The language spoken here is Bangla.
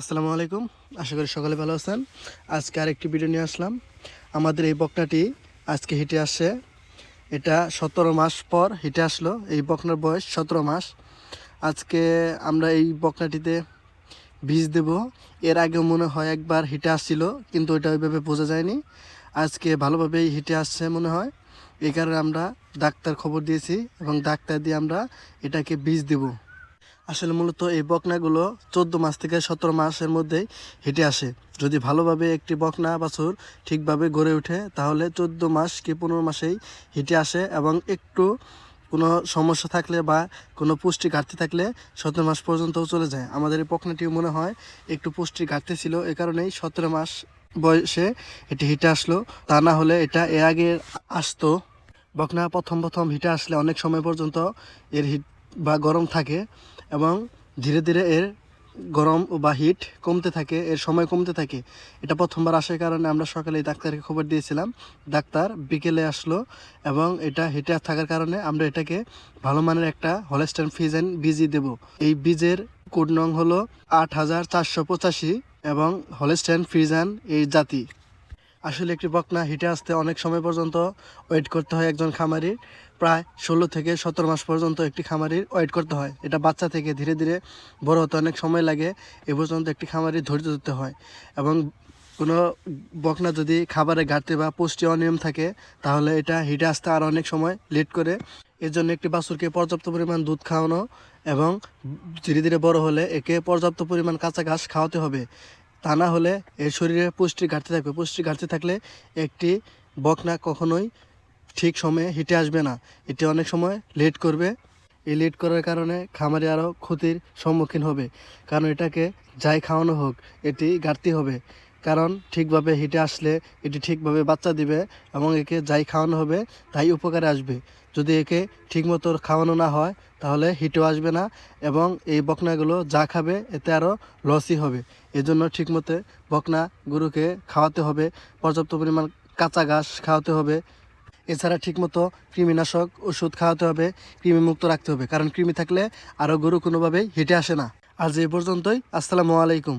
আসসালামু আলাইকুম। আশা করি সকলে ভালো আছেন। আজকে আরেকটি ভিডিও নিয়ে আসলাম। আমাদের এই বকনাটি আজকে হিটে আসছে। এটা 17 মাস পর হিটে আসলো। এই বকনার বয়স 17 মাস। আজকে আমরা এই বকনাটিতে বীজ দেব। এর আগেও মনে হয় একবার হিটে আসছিল, কিন্তু ওইটা ওইভাবে বোঝা যায়নি। আজকে ভালোভাবেই হিটে আসছে মনে হয়। এই কারণে আমরা ডাক্তার খবর দিয়েছি এবং ডাক্তার দিয়ে আমরা এটাকে বীজ দেব। আসলে মূলত এই বকনাগুলো 14 মাস থেকে 17 মাসের মধ্যেই হেঁটে আসে। যদি ভালোভাবে একটি বকনা বাছুর ঠিকভাবে গড়ে ওঠে তাহলে 14 মাস কি 15 মাসেই হেঁটে আসে, এবং একটু কোনো সমস্যা থাকলে বা কোনো পুষ্টি ঘাটতি থাকলে 17 মাস পর্যন্তও চলে যায়। আমাদের এই বকনাটিও মনে হয় একটু পুষ্টি ঘাটতি ছিল, এ কারণেই 17 মাস বয়সে এটি হিটে আসলো। তা না হলে এটা এর আগে আসতো। বকনা প্রথম প্রথম হিটে আসলে অনেক সময় পর্যন্ত এর হিট বা গরম থাকে, এবং ধীরে ধীরে এর গরম বা হিট কমতে থাকে, এর সময় কমতে থাকে। এটা প্রথমবার আসার কারণে আমরা সকালে ডাক্তারকে খবর দিয়েছিলাম। ডাক্তার বিকেলে আসলো এবং এটা হিটে থাকার কারণে আমরা এটাকে ভালো মানের একটা হলস্টাইন ফ্রিজিয়ান বীজই দেব। এই বীজের কোড নং হলো 8485 এবং হলস্টাইন ফ্রিজিয়ান এই জাতি। আসলে একটি বকনা হিটে আসতে অনেক সময় পর্যন্ত ওয়েট করতে হয় একজন খামারির। প্রায় 16 থেকে 17 মাস পর্যন্ত একটি খামারির ওয়েট করতে হয়। এটা বাচ্চা থেকে ধীরে ধীরে বড় হতে অনেক সময় লাগে। এ পর্যন্ত একটি খামারির ধৈর্য ধরতে হয়। এবং কোনো বকনা যদি খাবারে ঘাটতি বা পুষ্টি অনিয়ম থাকে তাহলে এটা হিটে আসতে আর অনেক সময় লেট করে। এর জন্য একটি বাছুরকে পর্যাপ্ত পরিমাণ দুধ খাওয়ানো এবং ধীরে ধীরে বড় হলে একে পর্যাপ্ত পরিমাণ কাঁচা ঘাস খাওয়াতে হবে। তা না হলে এর শরীরে পুষ্টির ঘাটতি থাকবে। পুষ্টির ঘাটতি থাকলে একটি বকনা কখনোই ঠিক সময়ে হিটে আসবে না। এটি অনেক সময় লেট করবে। এই লেট করার কারণে খামারে আরও ক্ষতির সম্মুখীন হবে, কারণ এটাকে যাই খাওয়ানো হোক এটি ঘাটতি হবে। কারণ ঠিকভাবে হিটে আসলে এটি ঠিকভাবে বাচ্চা দিবে এবং একে যাই খাওয়ানো হবে তাই উপকারে আসবে। যদি একে ঠিকমতো খাওয়ানো না হয় তাহলে হিটেও আসবে না, এবং এই বকনাগুলো যা খাবে এতে আরও লসই হবে। এজন্য ঠিকমতো বকনা গরুকে খাওয়াতে হবে, পর্যাপ্ত পরিমাণ কাঁচা ঘাস খাওয়াতে হবে। এছাড়া ঠিকমতো কৃমিনাশক ওষুধ খাওয়াতে হবে, কৃমিমুক্ত রাখতে হবে, কারণ কৃমি থাকলে আরও গরু কোনোভাবেই হেঁটে আসে না। আজ এই পর্যন্তই। আসসালামু আলাইকুম।